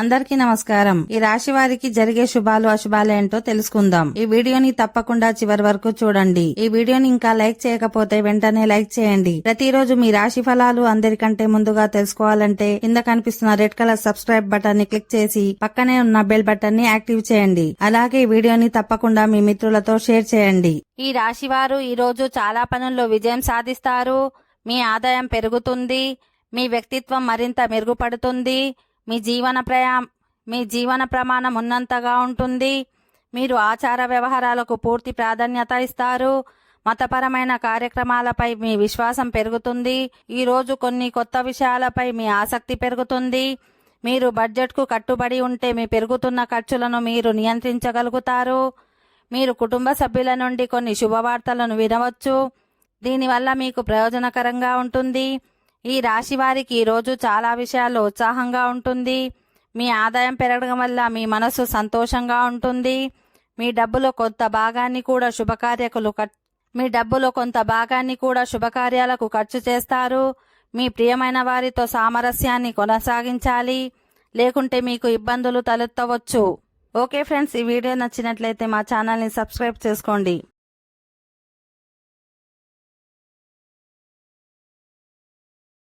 అందరికీ నమస్కారం. ఈ రాశి వారికి జరిగే శుభాలు అశుభాలు ఏంటో తెలుసుకుందాం. ఈ వీడియోని తప్పకుండా చివరి వరకు చూడండి. ఈ వీడియోని ఇంకా లైక్ చేయకపోతే వెంటనే లైక్ చేయండి. ప్రతిరోజు మీ రాశి ఫలాలు అందరికంటే ముందుగా తెలుసుకోవాలంటే కింద కనిపిస్తున్న రెడ్ కలర్ సబ్స్క్రైబ్ బటన్ ని క్లిక్ చేసి పక్కనే ఉన్న బెల్ బటన్ ని యాక్టివ్ చేయండి. అలాగే ఈ వీడియోని తప్పకుండా మీ మిత్రులతో షేర్ చేయండి. ఈ రాశి వారు ఈ రోజు చాలా పనుల్లో విజయం సాధిస్తారు. మీ ఆదాయం పెరుగుతుంది. మీ వ్యక్తిత్వం మరింత మెరుగుపడుతుంది. మీ జీవన ప్రమాణం ఉన్నంతగా ఉంటుంది. మీరు ఆచార వ్యవహారాలకు పూర్తి ప్రాధాన్యత ఇస్తారు. మతపరమైన కార్యక్రమాలపై మీ విశ్వాసం పెరుగుతుంది. ఈ రోజు కొన్ని కొత్త విషయాలపై మీ ఆసక్తి పెరుగుతుంది. మీరు బడ్జెట్కు కట్టుబడి ఉంటే మీ పెరుగుతున్న ఖర్చులను మీరు నియంత్రించగలుగుతారు. మీరు కుటుంబ సభ్యుల నుండి కొన్ని శుభవార్తలను వినవచ్చు. దీనివల్ల మీకు ప్రయోజనకరంగా ఉంటుంది. ఈ రాశి వారికి ఈ రోజు చాలా విషయాల్లో ఉత్సాహంగా ఉంటుంది. మీ ఆదాయం పెరగడం వల్ల మీ మనసు సంతోషంగా ఉంటుంది. మీ డబ్బులో కొంత భాగాన్ని కూడా శుభకార్యాలకు ఖర్చు చేస్తారు. మీ ప్రియమైన వారితో సామరస్యాన్ని కొనసాగించాలి, లేకుంటే మీకు ఇబ్బందులు తలెత్తవచ్చు. ఓకే ఫ్రెండ్స్, ఈ వీడియో నచ్చినట్లయితే మా ఛానల్ని సబ్స్క్రైబ్ చేసుకోండి.